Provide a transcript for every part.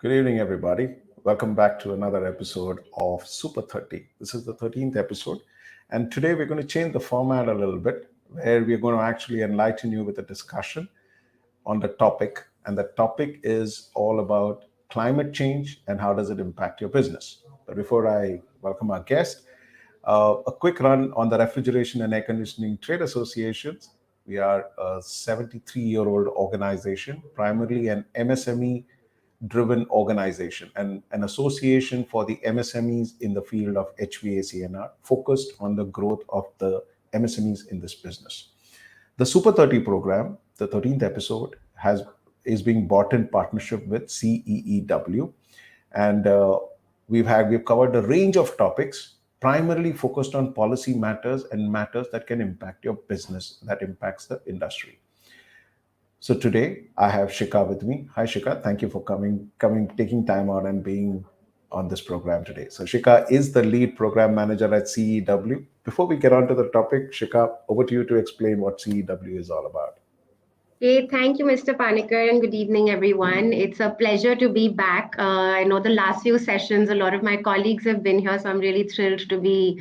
Good evening, everybody. Welcome back to another episode of Supr30. This is the 13th episode, and today we're going to change the format a little bit, where we're going to actually enlighten you with a discussion on the topic, and the topic is all about climate change and how does it impact your business. But before I welcome our guest, a quick run on the Refrigeration and Air Conditioning Trade Associations. We are a 73-year-old organization, primarily an MSME driven organization and an association for the MSMEs in the field of HVAC&R, focused on the growth of the MSMEs in this business. The Supr30 program, the 13th episode, is being bought in partnership with CEEW, and we've covered a range of topics, primarily focused on policy matters and matters that can impact your business, that impacts the industry. So today I have Shikha with me. Hi Shikha, thank you for taking time out and being on this program today. So Shikha is the lead program manager at CEEW. Before we get on to the topic, Shikha, over to you to explain what CEEW is all about. Okay, thank you, Mr. Panikkar, and good evening, everyone. It's a pleasure to be back. I know the last few sessions, a lot of my colleagues have been here, so I'm really thrilled to be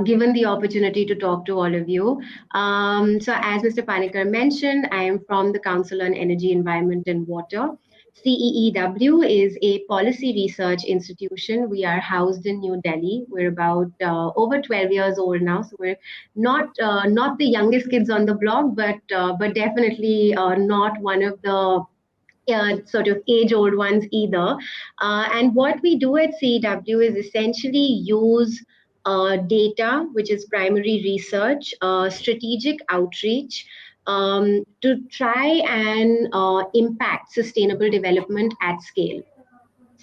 given the opportunity to talk to all of you. So as Mr. Panikkar mentioned, I am from the Council on Energy, Environment and Water. CEEW is a policy research institution. We are housed in New Delhi. We're about over 12 years old now, so we're not the youngest kids on the block, but definitely not one of the sort of age-old ones either. And what we do at CEW is essentially use data, which is primary research, strategic outreach, to try and impact sustainable development at scale.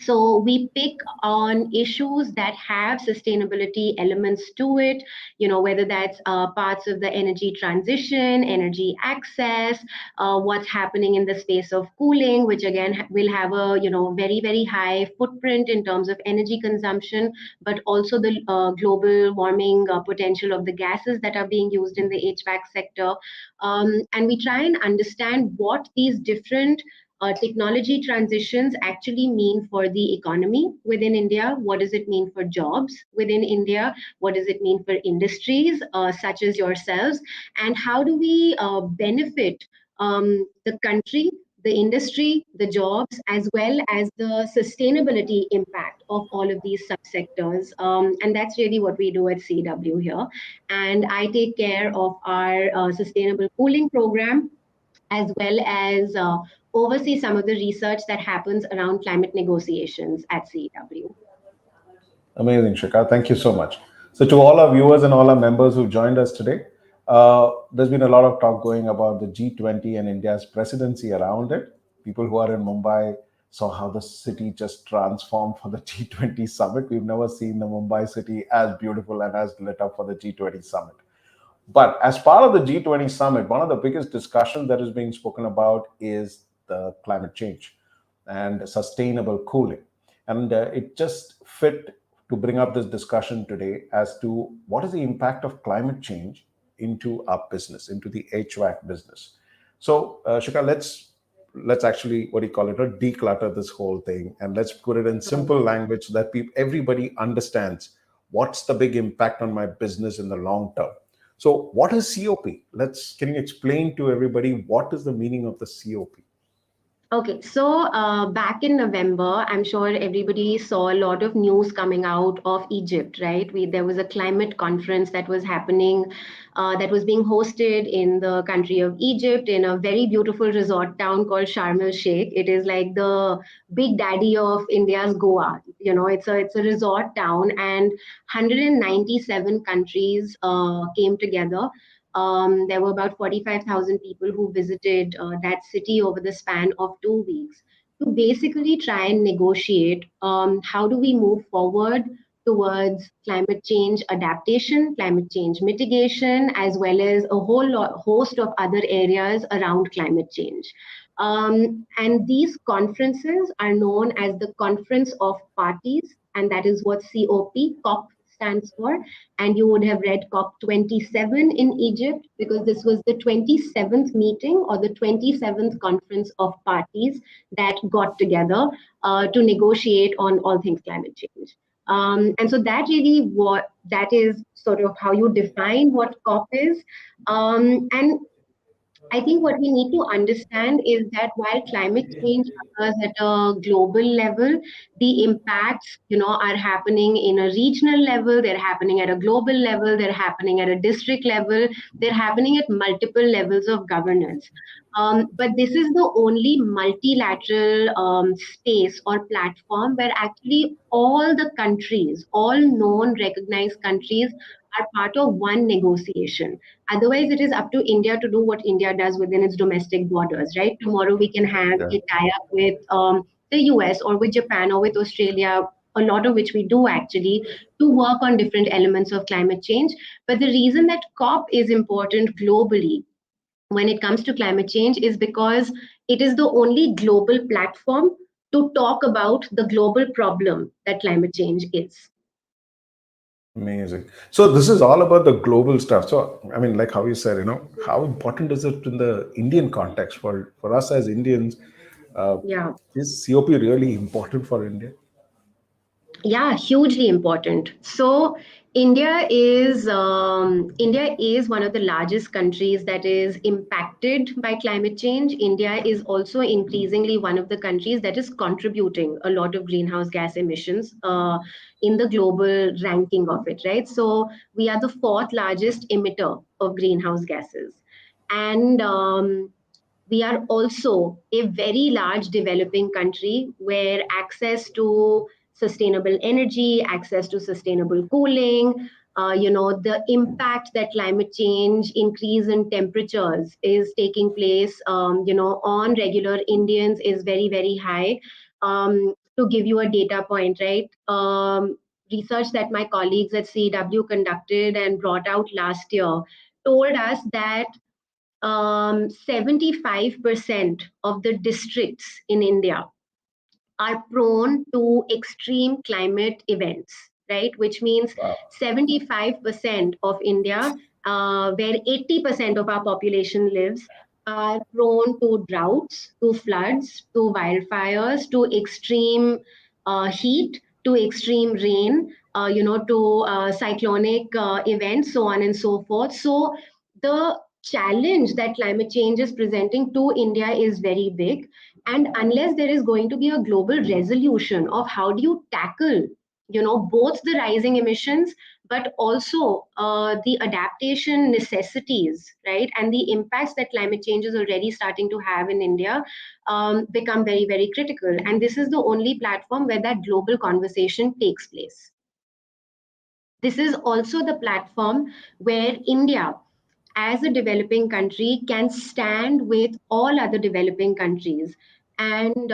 So we pick on issues that have sustainability elements to it, whether that's parts of the energy transition, energy access, what's happening in the space of cooling, which again will have a, very, very high footprint in terms of energy consumption, but also the global warming potential of the gases that are being used in the HVAC sector. And we try and understand what these different technology transitions actually mean for the economy within India. What does it mean for jobs within India? What does it mean for industries such as yourselves? And how do we benefit the country, the industry, the jobs, as well as the sustainability impact of all of these subsectors? And that's really what we do at CW here. And I take care of our sustainable cooling program, as well as oversee some of the research that happens around climate negotiations at CEW. Amazing, Shikha. Thank you so much. So to all our viewers and all our members who joined us today, there's been a lot of talk going about the G20 and India's presidency around it. People who are in Mumbai saw how the city just transformed for the G20 summit. We've never seen the Mumbai city as beautiful and as lit up for the G20 summit. But as part of the G20 summit, one of the biggest discussions that is being spoken about is the climate change and sustainable cooling. And it just fit to bring up this discussion today as to what is the impact of climate change into our business, into the HVAC business. So, Shikha, let's actually, what do you call it, declutter this whole thing, and let's put it in simple language so that everybody understands what's the big impact on my business in the long term. So what is COP? Can you explain to everybody what is the meaning of the COP? Okay, so back in November, I'm sure everybody saw a lot of news coming out of Egypt, right? There was a climate conference that was happening, that was being hosted in the country of Egypt in a very beautiful resort town called Sharm el Sheikh. It is like the big daddy of India's Goa. It's a resort town, and 197 countries came together. There were about 45,000 people who visited that city over the span of 2 weeks to basically try and negotiate how do we move forward towards climate change adaptation, climate change mitigation, as well as a host of other areas around climate change. And these conferences are known as the Conference of Parties, and that is what COP stands for. And you would have read COP27 in Egypt, because this was the 27th meeting or the 27th conference of parties that got together to negotiate on all things climate change. And so that is sort of how you define what COP is. And I think what we need to understand is that while climate change occurs at a global level, the impacts, are happening in a regional level, they're happening at a global level, they're happening at a district level, they're happening at multiple levels of governance. But this is the only multilateral space or platform where actually all the countries, all known recognized countries, are part of one negotiation. Otherwise, it is up to India to do what India does within its domestic borders, right? Tomorrow we can have Yeah. a tie-up with the US or with Japan or with Australia, a lot of which we do actually, to work on different elements of climate change. But the reason that COP is important globally when it comes to climate change is because it is the only global platform to talk about the global problem that climate change is. Amazing. So this is all about the global stuff. So I mean, like how you said, how important is it in the Indian context for us as Indians? Uh, Yeah. is COP really important for India? Yeah, hugely important. So India is one of the largest countries that is impacted by climate change. India is also increasingly one of the countries that is contributing a lot of greenhouse gas emissions in the global ranking of it, right? So we are the fourth largest emitter of greenhouse gases. And we are also a very large developing country where access to sustainable energy, access to sustainable cooling, the impact that climate change, increase in temperatures is taking place, on regular Indians is very, very high. To give you a data point, right? Research that my colleagues at CEEW conducted and brought out last year told us that 75% of the districts in India are prone to extreme climate events, right? Which means Wow. 75% of India, where 80% of our population lives, are prone to droughts, to floods, to wildfires, to extreme heat, to extreme rain, to cyclonic events, so on and so forth. So the challenge that climate change is presenting to India is very big. And unless there is going to be a global resolution of how do you tackle, both the rising emissions, but also the adaptation necessities, right, and the impacts that climate change is already starting to have in India, become very, very critical. And this is the only platform where that global conversation takes place. This is also the platform where India, as a developing country, can stand with all other developing countries and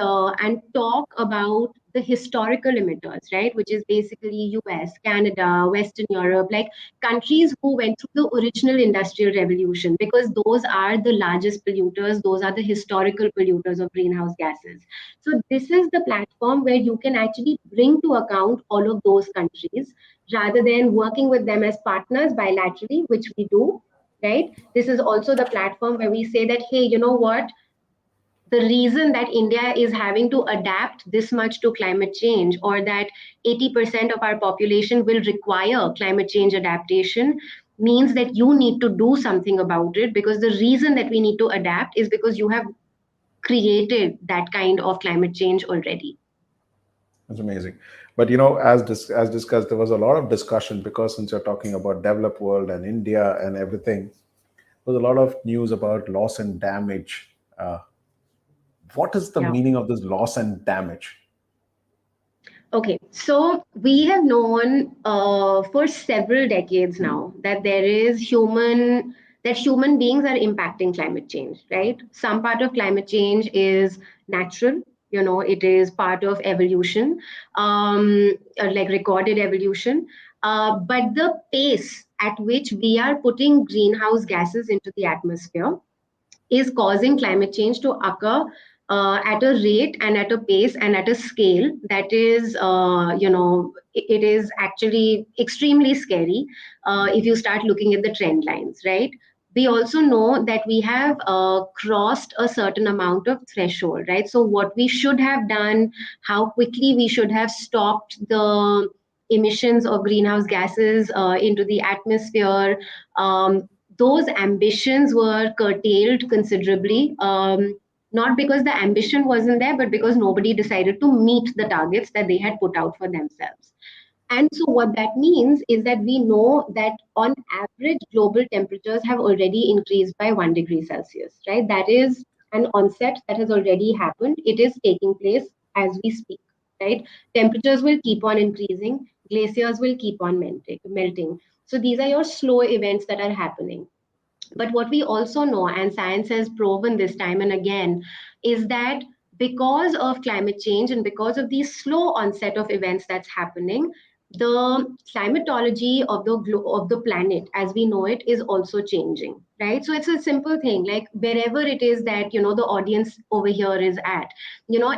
talk about the historical emitters, right? Which is basically US, Canada, Western Europe, like countries who went through the original industrial revolution, because those are the largest polluters, those are the historical polluters of greenhouse gases. So this is the platform where you can actually bring to account all of those countries rather than working with them as partners bilaterally, which we do, right? This is also the platform where we say that, hey, you know what? The reason that India is having to adapt this much to climate change, or that 80% of our population will require climate change adaptation, means that you need to do something about it, because the reason that we need to adapt is because you have created that kind of climate change already. That's amazing. But as discussed, there was a lot of discussion because since you're talking about developed world and India and everything, there was a lot of news about loss and damage. What is the Yeah. meaning of this loss and damage? Okay, so we have known for several decades now that human beings are impacting climate change, right? Some part of climate change is natural, it is part of evolution, like recorded evolution. But the pace at which we are putting greenhouse gases into the atmosphere is causing climate change to occur at a rate and at a pace and at a scale that is, it is actually extremely scary if you start looking at the trend lines, right? We also know that we have crossed a certain amount of threshold, right? So what we should have done, how quickly we should have stopped the emissions of greenhouse gases into the atmosphere. Those ambitions were curtailed considerably, not because the ambition wasn't there, but because nobody decided to meet the targets that they had put out for themselves. And so, what that means is that we know that on average, global temperatures have already increased by 1 degree Celsius, right? That is an onset that has already happened. It is taking place as we speak, right? Temperatures will keep on increasing, glaciers will keep on melting. So, these are your slow events that are happening. But what we also know, and science has proven this time and again, is that because of climate change and because of the slow onset of events that's happening, the climatology of the planet as we know it is also changing, right? So it's a simple thing, like wherever it is that the audience over here is at,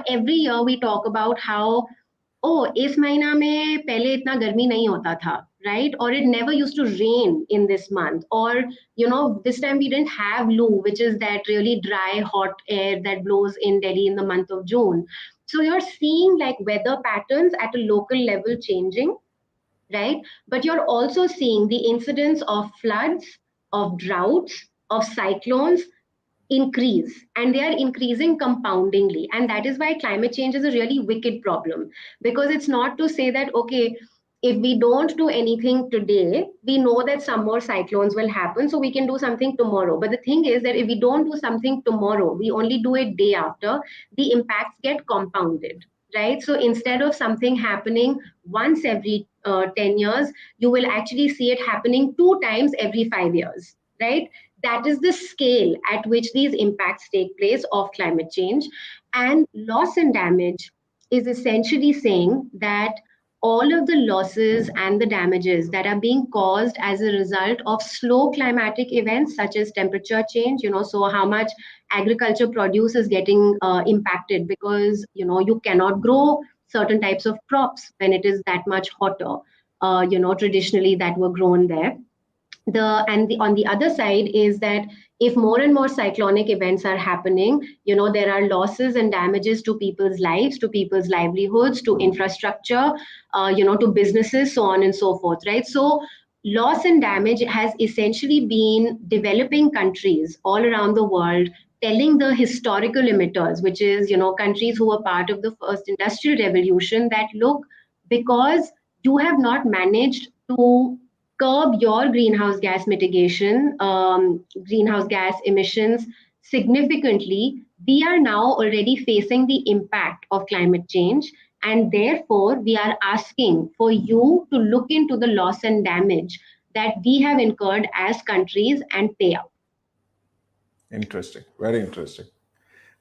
every year we talk about how, oh, इस महीना में पहले इतना गर्मी नहीं होता था, right? Or it never used to rain in this month, or this time we didn't have Loo, which is that really dry hot air that blows in Delhi in the month of June. So you're seeing like weather patterns at a local level changing, right? But you're also seeing the incidence of floods, of droughts, of cyclones increase, and they are increasing compoundingly. And that is why climate change is a really wicked problem, because it's not to say that, okay, if we don't do anything today, we know that some more cyclones will happen, so we can do something tomorrow. But the thing is that if we don't do something tomorrow, we only do it day after, the impacts get compounded, right? So instead of something happening once every 10 years, you will actually see it happening 2 times every 5 years, right? That is the scale at which these impacts take place of climate change. And loss and damage is essentially saying that all of the losses and the damages that are being caused as a result of slow climatic events such as temperature change, so how much agriculture produce is getting impacted because you cannot grow certain types of crops when it is that much hotter, traditionally that were grown there. On the other side is that if more and more cyclonic events are happening, there are losses and damages to people's lives, to people's livelihoods, to infrastructure, to businesses, so on and so forth, right? So loss and damage has essentially been developing countries all around the world telling the historical emitters, which is countries who were part of the first industrial revolution, that look, because you have not managed to curb your greenhouse gas mitigation, greenhouse gas emissions significantly, we are now already facing the impact of climate change. And therefore, we are asking for you to look into the loss and damage that we have incurred as countries and pay out. Interesting, very interesting.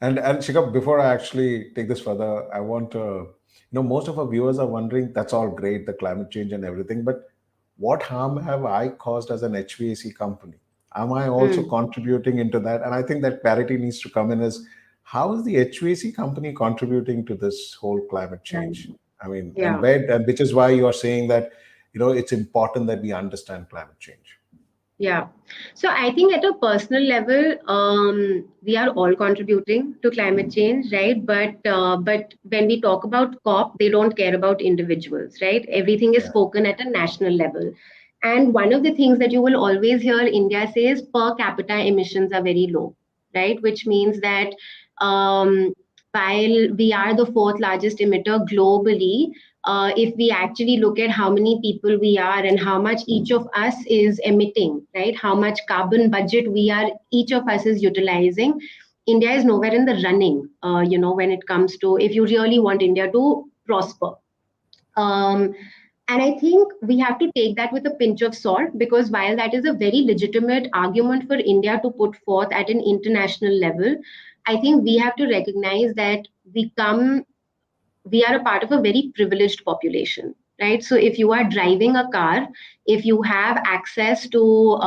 And Shikha, before I actually take this further, I want to, most of our viewers are wondering, that's all great, the climate change and everything, but what harm have I caused as an HVAC company? Am I also Mm, contributing into that? And I think that clarity needs to come in is, how is the HVAC company contributing to this whole climate change? right. I mean, and Yeah. where, and which is why you are saying that, it's important that we understand climate change. Yeah. So I think at a personal level, we are all contributing to climate change, right? But when we talk about COP, they don't care about individuals, right? Everything is Yeah. spoken at a national level. And one of the things that you will always hear India say is per capita emissions are very low, right? Which means that um, while we are the fourth largest emitter globally, if we actually look at how many people we are and how much each of us is emitting, right? How much carbon budget each of us is utilizing. India is nowhere in the running, when it comes to if you really want India to prosper. Um, and I think we have to take that with a pinch of salt, because while that is a very legitimate argument for India to put forth at an international level, I think we have to recognize that we are a part of a very privileged population, right? So if you are driving a car, if you have access to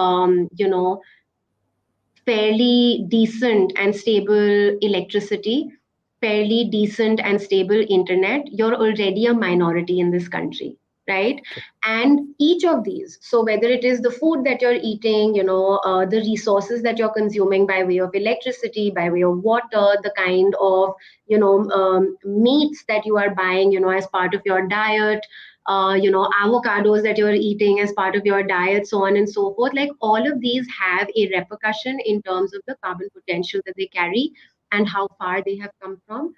fairly decent and stable electricity, fairly decent and stable internet, you're already a minority in this country, right? And each of these, so whether it is the food that you're eating, the resources that you're consuming by way of electricity, by way of water, the kind of, meats that you are buying, as part of your diet, avocados that you're eating as part of your diet, so on and so forth. Like all of these have a repercussion in terms of the carbon potential that they carry and how far they have come from.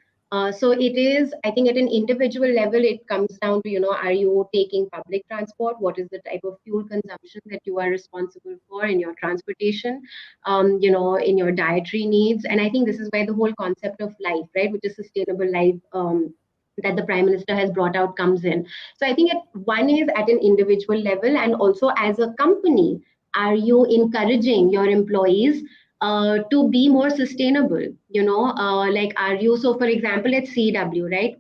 So it is, I think, at an individual level, it comes down to, are you taking public transport? What is the type of fuel consumption that you are responsible for in your transportation, in your dietary needs? And I think this is where the whole concept of life, right, which is sustainable life, that the Prime Minister has brought out comes in. So I think one is at an individual level, and also as a company, are you encouraging your employees to be more sustainable? Like, are you, so for example, at CEEW, right,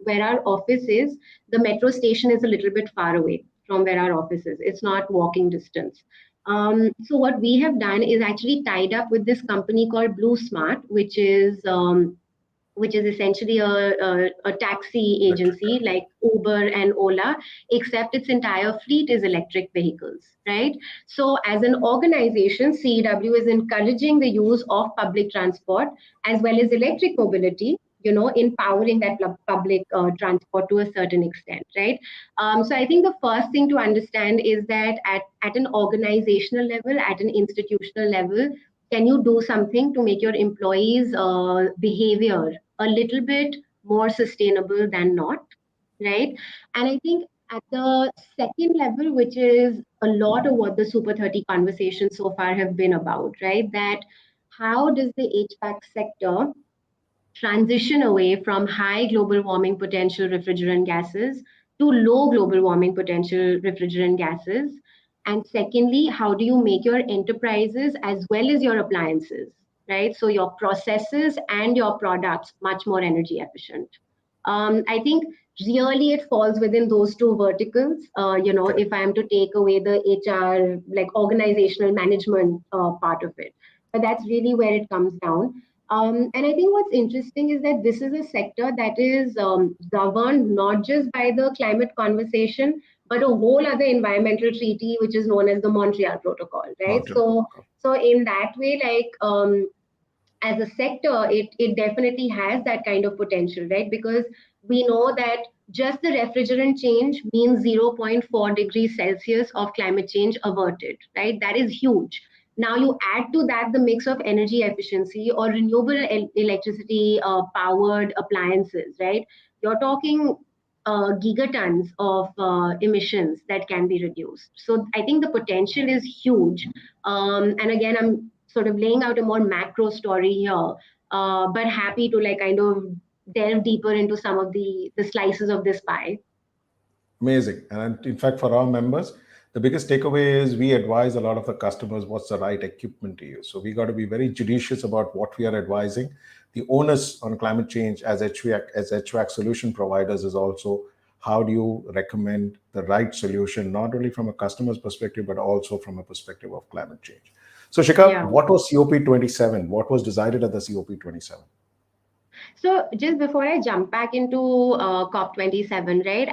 where our office is, the metro station is a little bit far away from where our office is. It's not walking distance. So what we have done is actually tied up with this company called Blue Smart, which is essentially a taxi Electric. agency like Uber and Ola, except its entire fleet is electric vehicles, right? So, as an organization, CEW is encouraging the use of public transport as well as electric mobility. Empowering that public transport to a certain extent, right? So I think the first thing to understand is that at an organizational level, at an institutional level, can you do something to make your employees' behavior a little bit more sustainable than not, right? And I think at the second level, which is a lot of what the Supr30 conversations so far have been about, right? That how does the HVAC sector transition away from high global warming potential refrigerant gases to low global warming potential refrigerant gases? And secondly, how do you make your enterprises as well as your appliances, right? So your processes and your products much more energy efficient. I think really it falls within those two verticals. If I am to take away the HR, like organizational management part of it, but that's really where it comes down. And I think what's interesting is that this is a sector that is governed not just by the climate conversation, but a whole other environmental treaty, which is known as the Montreal Protocol, right? Mountain So in that way, like, as a sector, it definitely has that kind of potential, right? Because we know that just the refrigerant change means zero point 0.4 degrees Celsius of climate change averted, right? That is huge. Now you add to that the mix of energy efficiency or renewable electricity powered appliances, right? You're talking gigatons of emissions that can be reduced. So I think the potential is huge. And again, I'm sort of laying out a more macro story here, but happy to like kind of delve deeper into some of the slices of this pie. Amazing. And in fact, for our members, the biggest takeaway is we advise a lot of the customers what's the right equipment to use. So we got to be very judicious about what we are advising. The onus on climate change as HVAC solution providers is also how do you recommend the right solution, not only from a customer's perspective, but also from a perspective of climate change. So Shikha, Yeah. what was COP27? What was decided at the COP27? So just before I jump back into COP27, right?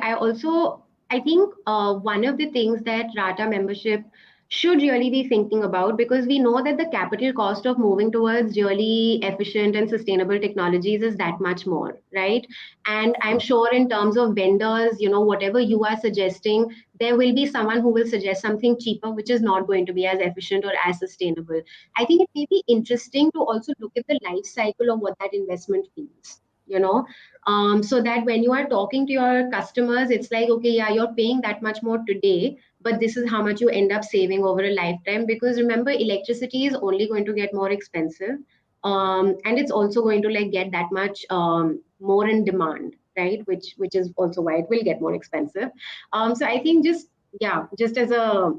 I think one of the things that RATA membership should really be thinking about, because we know that the capital cost of moving towards really efficient and sustainable technologies is that much more, right? And I'm sure in terms of vendors, whatever you are suggesting, there will be someone who will suggest something cheaper, which is not going to be as efficient or as sustainable. I think it may be interesting to also look at the life cycle of what that investment means, so that when you are talking to your customers, it's like, okay, yeah, you're paying that much more today, but this is how much you end up saving over a lifetime. Because remember, electricity is only going to get more expensive, and it's also going to like get that much more in demand, right? Which is also why it will get more expensive. So I think just as a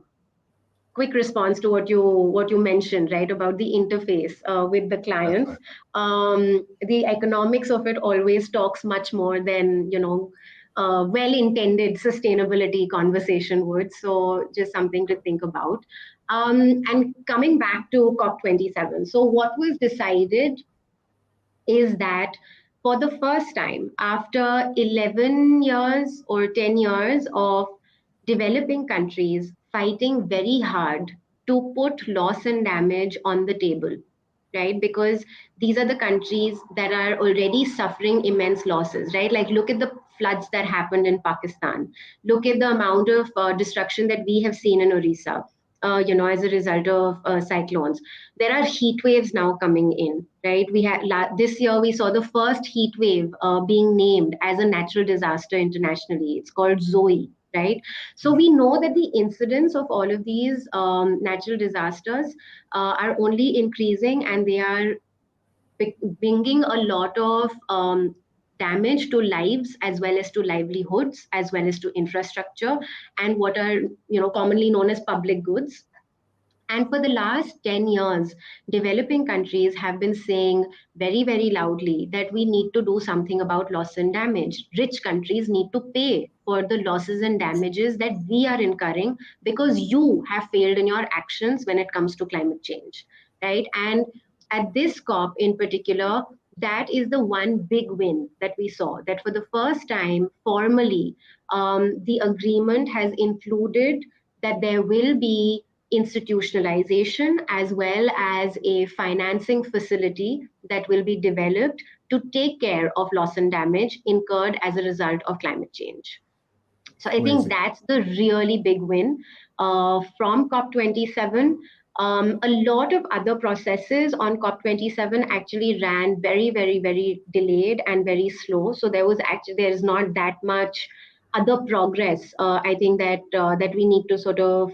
quick response to what you mentioned, right, about the interface with the clients. The economics of it always talks much more than well-intended sustainability conversation would. So just something to think about. And coming back to COP27, so what was decided is that for the first time after 11 years or 10 years of developing countries fighting very hard to put loss and damage on the table, right? Because these are the countries that are already suffering immense losses, right? Like, look at the floods that happened in Pakistan. Look at the amount of destruction that we have seen in Orissa. As a result of cyclones, there are heat waves now coming in, right? We had this year we saw the first heat wave being named as a natural disaster internationally. It's called Zoe, right? So we know that the incidence of all of these natural disasters are only increasing, and they are bringing a lot of damage to lives as well as to livelihoods as well as to infrastructure and what are commonly known as public goods. And for the last 10 years, developing countries have been saying very, very loudly that we need to do something about loss and damage. Rich countries need to pay for the losses and damages that we are incurring because you have failed in your actions when it comes to climate change, right? And at this COP in particular, that is the one big win that we saw, that for the first time, formally, the agreement has included that there will be institutionalization as well as a financing facility that will be developed to take care of loss and damage incurred as a result of climate change. So I think Amazing. that's the really big win from COP27. A lot of other processes on COP27 actually ran very, very, very delayed and very slow. So there is not that much other progress. I think that we need to sort of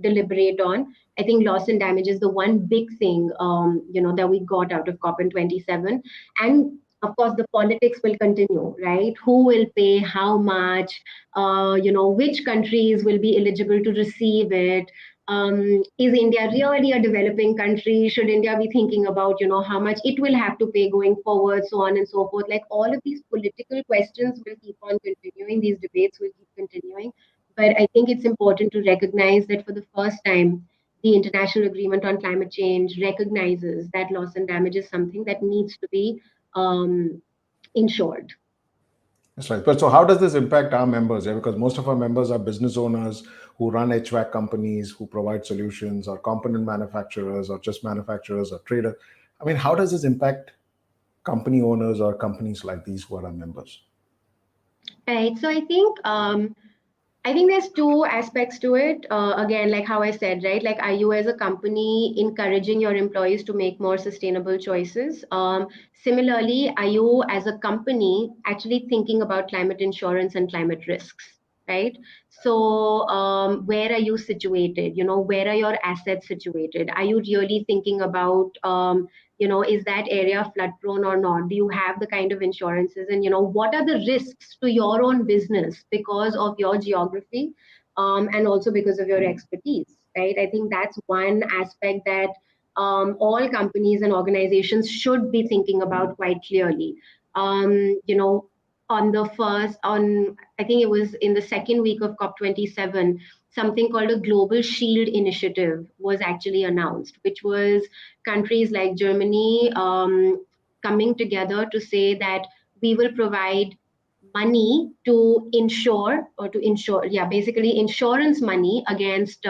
deliberate on. I think loss and damage is the one big thing that we got out of COP27, and of course the politics will continue, right? Who will pay how much? Which countries will be eligible to receive it? Is India really a developing country? Should India be thinking about, how much it will have to pay going forward, so on and so forth? Like, all of these political questions will keep on continuing. These debates will keep continuing. But I think it's important to recognize that for the first time, the International Agreement on Climate Change recognizes that loss and damage is something that needs to be insured. That's right. But so how does this impact our members? Yeah, because most of our members are business owners who run HVAC companies, who provide solutions, or component manufacturers, or just manufacturers, or traders. I mean, how does this impact company owners or companies like these who are our members? Right. So I think there's two aspects to it. Again, like how I said, right? Like, are you as a company encouraging your employees to make more sustainable choices? Similarly, are you as a company actually thinking about climate insurance and climate risks? Right. So, where are you situated? Where are your assets situated? Are you really thinking about, is that area flood prone or not? Do you have the kind of insurances? And, what are the risks to your own business because of your geography, and also because of your expertise, right? I think that's one aspect that all companies and organizations should be thinking about quite clearly. Um, you know, I think it was in the second week of COP27, something called a Global Shield Initiative was actually announced, which was countries like Germany coming together to say that we will provide money to basically insurance money against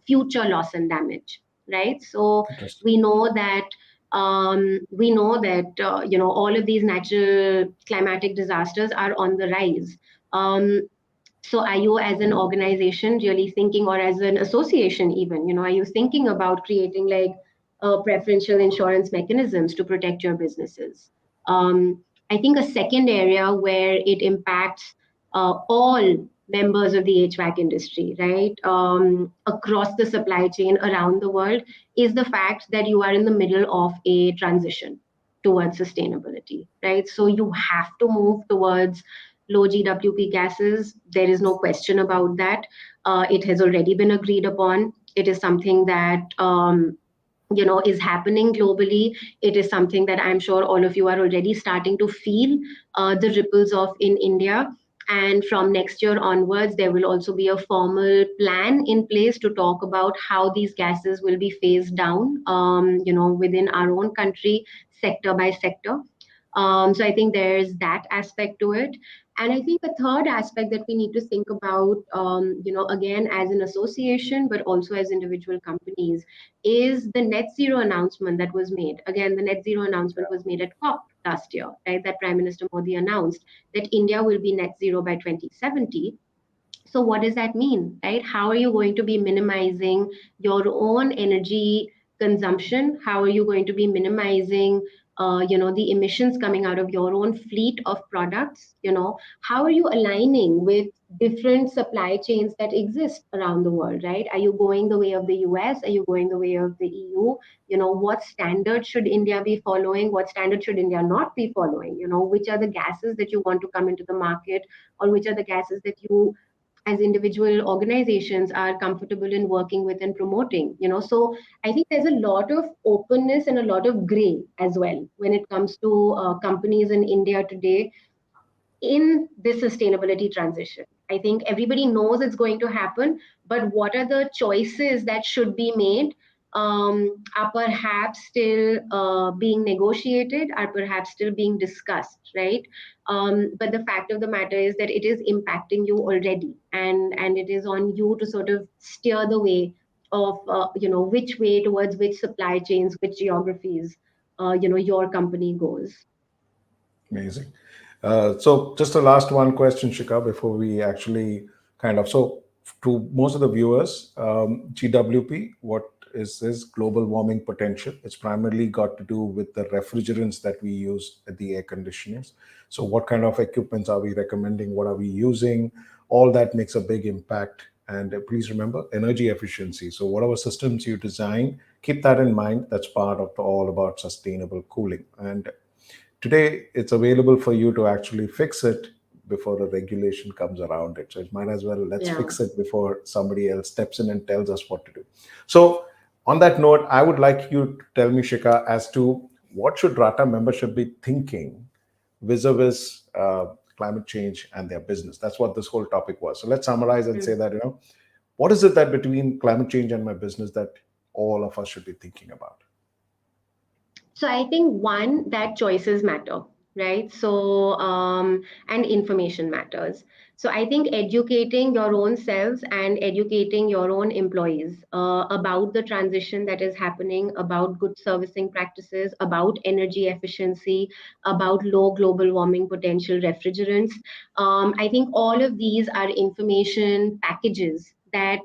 future loss and damage, right? So Interesting. we know that all of these natural climatic disasters are on the rise. So are you as an organization really thinking, or as an association even, are you thinking about creating like preferential insurance mechanisms to protect your businesses? I think a second area where it impacts all members of the HVAC industry, right, across the supply chain around the world, is the fact that you are in the middle of a transition towards sustainability, right? So you have to move towards low GWP gases. There is no question about that. It has already been agreed upon. It is something that is happening globally. It is something that I'm sure all of you are already starting to feel the ripples of in India. And from next year onwards, there will also be a formal plan in place to talk about how these gases will be phased down, within our own country, sector by sector. So I think there's that aspect to it. And I think a third aspect that we need to think about, again, as an association, but also as individual companies, is the net zero announcement that was made. Again, the net zero announcement was made at COP last year, right? That Prime Minister Modi announced that India will be net zero by 2070. So what does that mean, right? How are you going to be minimizing your own energy consumption? How are you going to be minimizing, the emissions coming out of your own fleet of products? How are you aligning with different supply chains that exist around the world, right? Are you going the way of the US? Are you going the way of the EU? What standards should India be following? What standards should India not be following? Which are the gases that you want to come into the market, or which are the gases that you as individual organizations are comfortable in working with and promoting. So I think there's a lot of openness and a lot of gray as well when it comes to companies in India today in this sustainability transition. I think everybody knows it's going to happen, but what are the choices that should be made, are perhaps still being negotiated, are perhaps still being discussed, right? But the fact of the matter is that it is impacting you already, and it is on you to sort of steer the way of which way towards which supply chains, which geographies your company goes. Amazing. So just a last one question, Shika, before we actually so to most of the viewers, GWP, what is this global warming potential? It's primarily got to do with the refrigerants that we use at the air conditioners. So what kind of equipments are we recommending? What are we using? All that makes a big impact. And please remember energy efficiency. So whatever systems you design, keep that in mind. That's part of all about sustainable cooling. And today it's available for you to actually fix it before the regulation comes around it. So it might as well, let's Yeah. fix it before somebody else steps in and tells us what to do. So on that note, I would like you to tell me, Shika, as to what should RATA membership be thinking vis-a-vis climate change and their business. That's what this whole topic was. So let's summarize and say that, what is it that between climate change and my business that all of us should be thinking about? So I think one, that choices matter, right? So and information matters. So I think educating your own selves and educating your own employees about the transition that is happening, about good servicing practices, about energy efficiency, about low global warming potential refrigerants. I think all of these are information packages that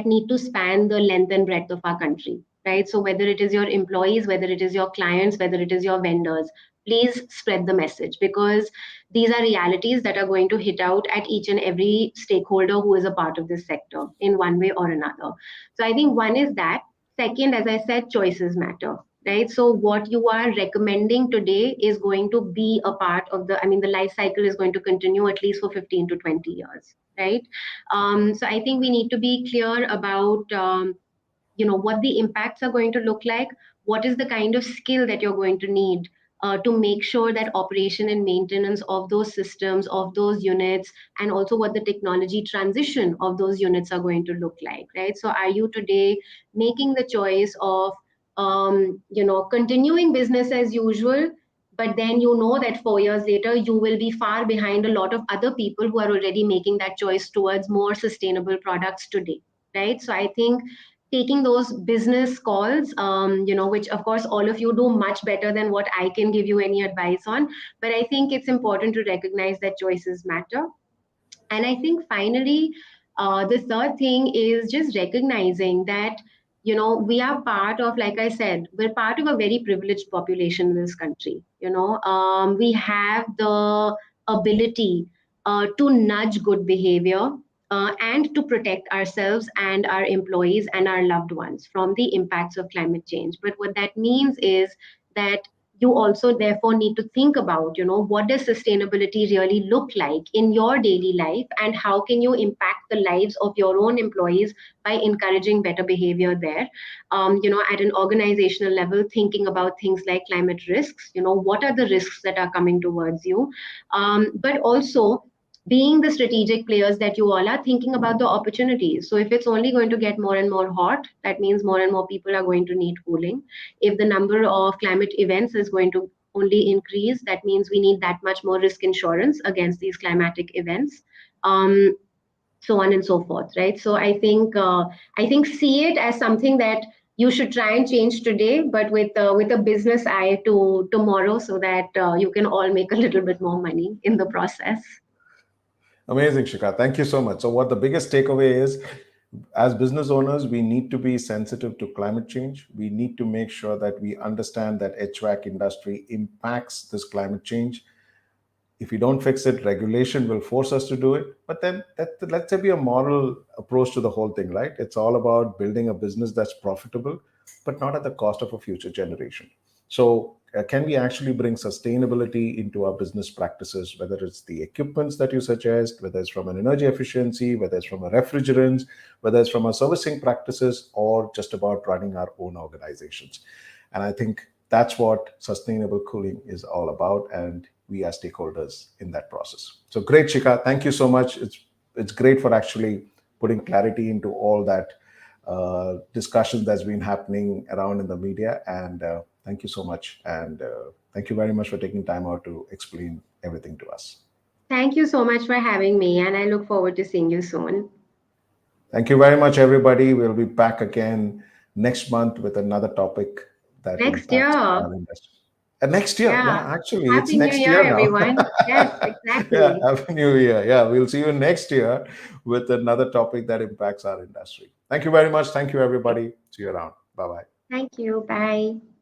need to span the length and breadth of our country, right? So whether it is your employees, whether it is your clients, whether it is your vendors, please spread the message, because these are realities that are going to hit out at each and every stakeholder who is a part of this sector in one way or another. So I think one is that. Second, as I said, choices matter, right? So what you are recommending today is going to be a part of the life cycle is going to continue at least for 15 to 20 years, right? So I think we need to be clear about what the impacts are going to look like, what is the kind of skill that you're going to need to make sure that operation and maintenance of those systems, of those units, and also what the technology transition of those units are going to look like, right? So are you today making the choice of continuing business as usual, but then that 4 years later you will be far behind a lot of other people who are already making that choice towards more sustainable products today, right? So I think taking those business calls, which of course all of you do much better than what I can give you any advice on. But I think it's important to recognize that choices matter. And I think finally, the third thing is just recognizing that, we are part of, like I said, we're part of a very privileged population in this country. We have the ability to nudge good behavior and to protect ourselves and our employees and our loved ones from the impacts of climate change. But what that means is that you also therefore need to think about, what does sustainability really look like in your daily life, and how can you impact the lives of your own employees by encouraging better behavior there. At an organizational level, thinking about things like climate risks, what are the risks that are coming towards you, but also being the strategic players that you all are, thinking about the opportunities. So if it's only going to get more and more hot, that means more and more people are going to need cooling. If the number of climate events is going to only increase. That means we need that much more risk insurance against these climatic events. So on and so forth, right? So I think see it as something that you should try and change today, but with a business eye to tomorrow, so that you can all make a little bit more money in the process. Amazing, Shikha. Thank you so much. So, what the biggest takeaway is, as business owners, we need to be sensitive to climate change. We need to make sure that we understand that HVAC industry impacts this climate change. If we don't fix it, regulation will force us to do it. But then let there be a moral approach to the whole thing, right? It's all about building a business that's profitable, but not at the cost of a future generation. So, can we actually bring sustainability into our business practices, whether it's the equipments that you suggest, whether it's from an energy efficiency, whether it's from a refrigerants, whether it's from our servicing practices, or just about running our own organizations? And I think that's what sustainable cooling is all about. And we are stakeholders in that process. So great, Shikha. Thank you so much. It's great for actually putting clarity into all that discussion that's been happening around in the media. And thank you so much. And thank you very much for taking time out to explain everything to us. Thank you so much for having me, and I look forward to seeing you soon. Thank you very much, everybody. We'll be back again next month with another topic that Next impacts year. our industry. And next year, Yeah. yeah, actually, it's Happy New next Year, year now. everyone. Yes, Yeah, exactly. happy new year. Yeah, we'll see you next year with another topic that impacts our industry. Thank you very much. Thank you, everybody. See you around. Bye bye. Thank you. Bye.